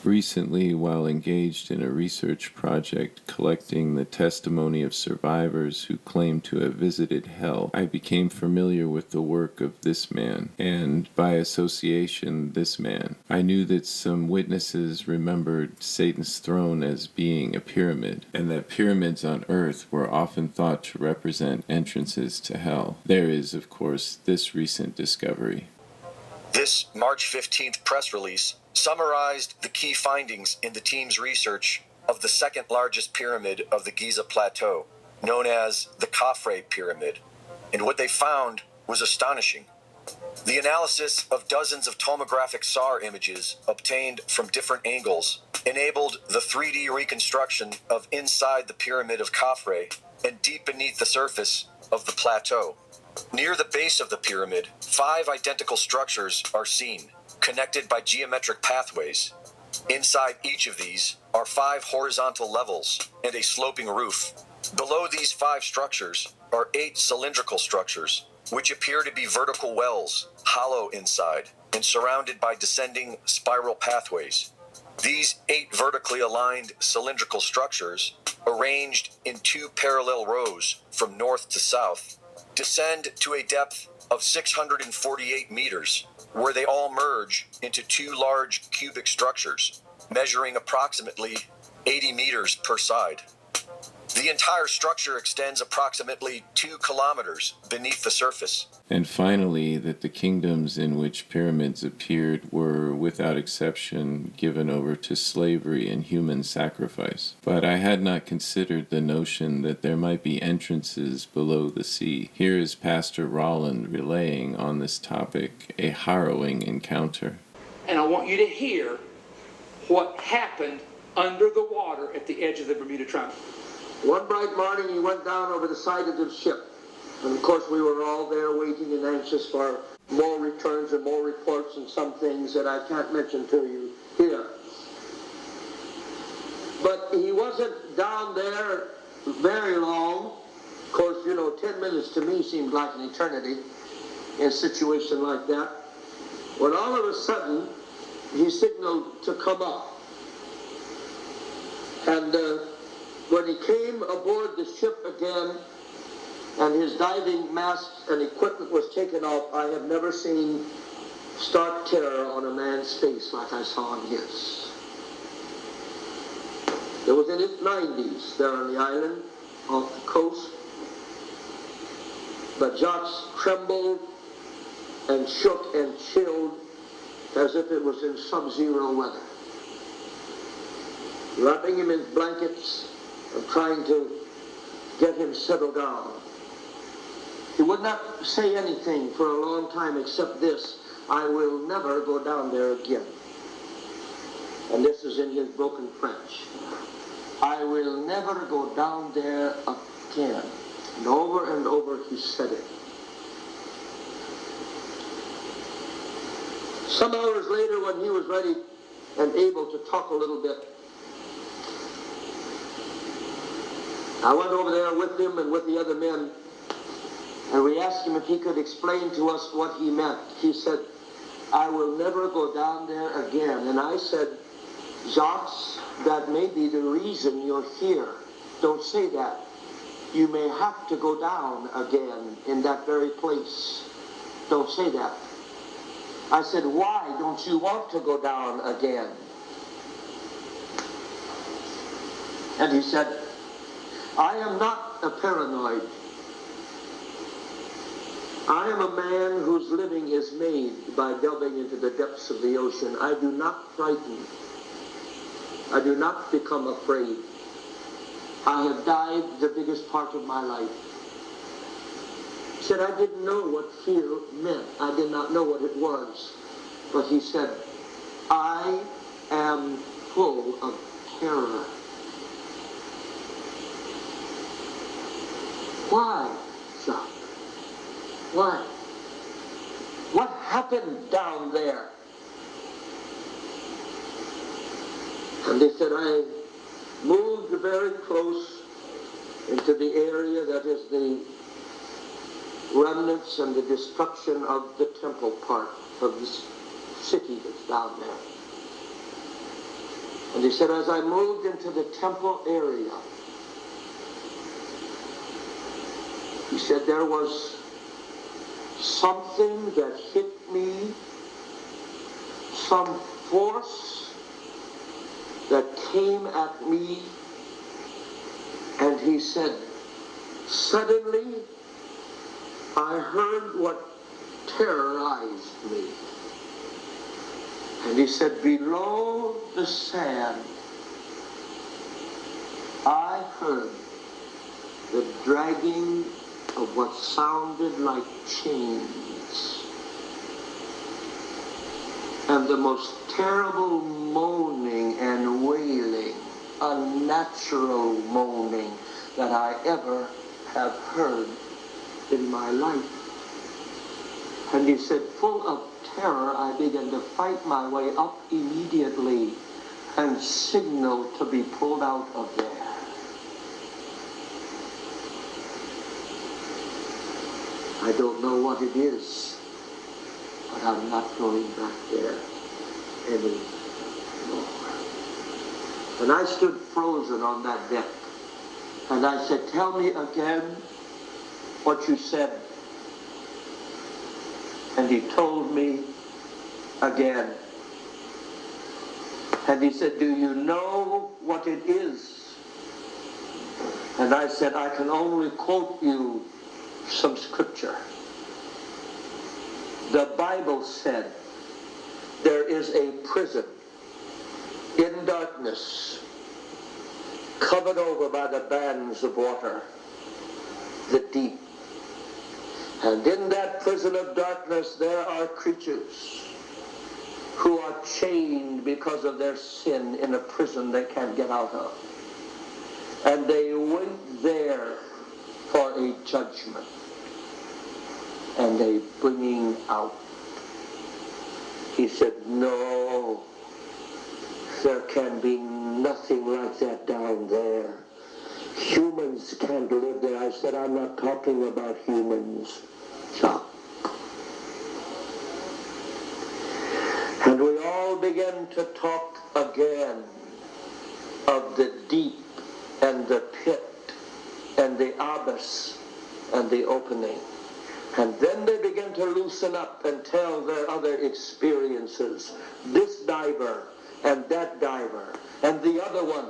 Recently, while engaged in a research project collecting the testimony of survivors who claim to have visited hell, I became familiar with the work of this man, and, by association, this man. I knew that some witnesses remembered Satan's throne as being a pyramid, and that pyramids on earth were often thought to represent entrances to hell. There is, of course, this recent discovery. This March 15th press release summarized the key findings in the team's research of the second largest pyramid of the Giza Plateau, known as the Khafre Pyramid, and what they found was astonishing. The analysis of dozens of tomographic SAR images obtained from different angles enabled the 3D reconstruction of inside the pyramid of Khafre and deep beneath the surface of the plateau. Near the base of the pyramid, 5 identical structures are seen, connected by geometric pathways. Inside each of these are 5 horizontal levels and a sloping roof. Below these 5 structures are 8 cylindrical structures, which appear to be vertical wells, hollow inside, and surrounded by descending spiral pathways. These 8 vertically aligned cylindrical structures, arranged in 2 parallel rows from north to south, descend to a depth of 648 meters, where they all merge into 2 large cubic structures, measuring approximately 80 meters per side. The entire structure extends approximately 2 kilometers beneath the surface. And finally, that the kingdoms in which pyramids appeared were, without exception, given over to slavery and human sacrifice. But I had not considered the notion that there might be entrances below the sea. Here is Pastor Rolland relaying on this topic a harrowing encounter. And I want you to hear what happened under the water at the edge of the Bermuda Triangle. One bright morning, he went down over the side of the ship. And of course, we were all there waiting and anxious for more returns and more reports and some things that I can't mention to you here. But he wasn't down there very long. Of course, 10 minutes to me seemed like an eternity in a situation like that. When all of a sudden, he signaled to come up. And when he came aboard the ship again, and his diving mask and equipment was taken off, I have never seen stark terror on a man's face like I saw on his. It was in its 90s there on the island, off the coast. But Jacques trembled and shook and chilled as if it was in sub-zero weather. Wrapping him in blankets and trying to get him settled down. He would not say anything for a long time except this: I will never go down there again. And this is in his broken French. I will never go down there again. And over he said it. Some hours later, when he was ready and able to talk a little bit, I went over there with him and with the other men, and we asked him if he could explain to us what he meant. He said, I will never go down there again. And I said, Jacques, that may be the reason you're here. Don't say that. You may have to go down again in that very place. Don't say that. I said, why don't you want to go down again? And he said, I am not a paranoid. I am a man whose living is made by delving into the depths of the ocean. I do not frighten. I do not become afraid. I have dived the biggest part of my life. He said, I didn't know what fear meant. I did not know what it was. But he said, I am full of terror. Why, Jacques? Why? What happened down there? And they said, I moved very close into the area that is the remnants and the destruction of the temple part of this city that's down there. And he said, as I moved into the temple area, he said there was something that hit me, some force that came at me, and he said, suddenly I heard what terrorized me. And he said, below the sand, I heard the dragging of what sounded like chains, and the most terrible moaning and wailing, unnatural moaning that I ever have heard in my life. And he said, full of terror, I began to fight my way up immediately and signal to be pulled out of there. I don't know what it is, but I'm not going back there anymore. And I stood frozen on that deck, and I said, tell me again what you said. And he told me again. And he said, do you know what it is? And I said, I can only quote you some scripture. The Bible said there is a prison in darkness, covered over by the bands of water, the deep. And in that prison of darkness there are creatures who are chained because of their sin in a prison they can't get out of. And they wait there for a judgment. And a bringing out. He said, no, there can be nothing like that down there. Humans can't live there. I said, I'm not talking about humans. Chuck. And we all began to talk again of the deep and the pit and the abyss and the opening. And then they began to loosen up and tell their other experiences. This diver and that diver and the other one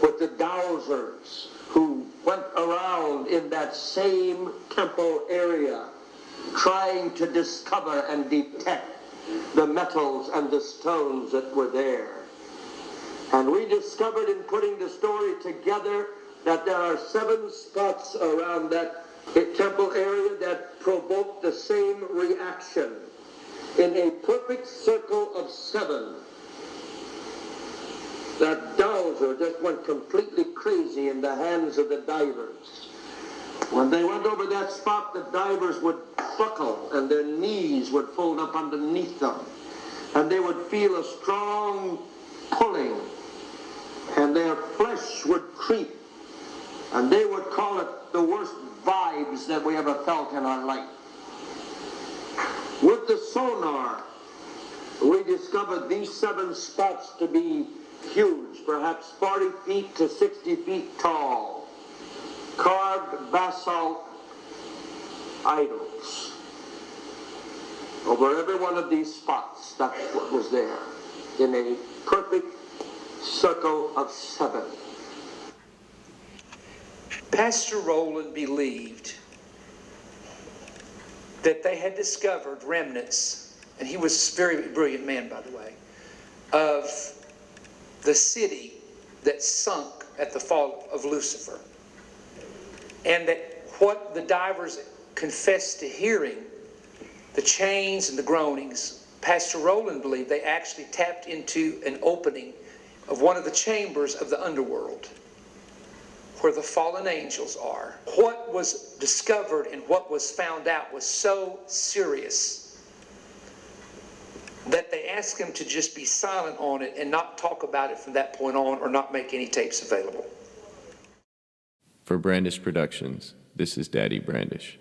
with the dowsers who went around in that same temple area trying to discover and detect the metals and the stones that were there. And we discovered in putting the story together that there are 7 spots around that temple area that provoke the same reaction in a perfect circle of 7. That dowser just went completely crazy in the hands of the divers. When they went over that spot, the divers would buckle and their knees would fold up underneath them. And they would feel a strong pulling and their flesh would creep. And they would call it the worst vibes that we ever felt in our life. With the sonar, we discovered these 7 spots to be huge, perhaps 40 feet to 60 feet tall, carved basalt idols. Over every one of these spots, that's what was there, in a perfect circle of 7. Pastor Rowland believed that they had discovered remnants, and he was a very brilliant man, by the way, of the city that sunk at the fall of Lucifer. And that what the divers confessed to hearing, the chains and the groanings, Pastor Rowland believed they actually tapped into an opening of one of the chambers of the underworld, where the fallen angels are. What was discovered and what was found out was so serious that they asked him to just be silent on it and not talk about it from that point on, or not make any tapes available. For Brandish Productions, this is Daddy Brandish.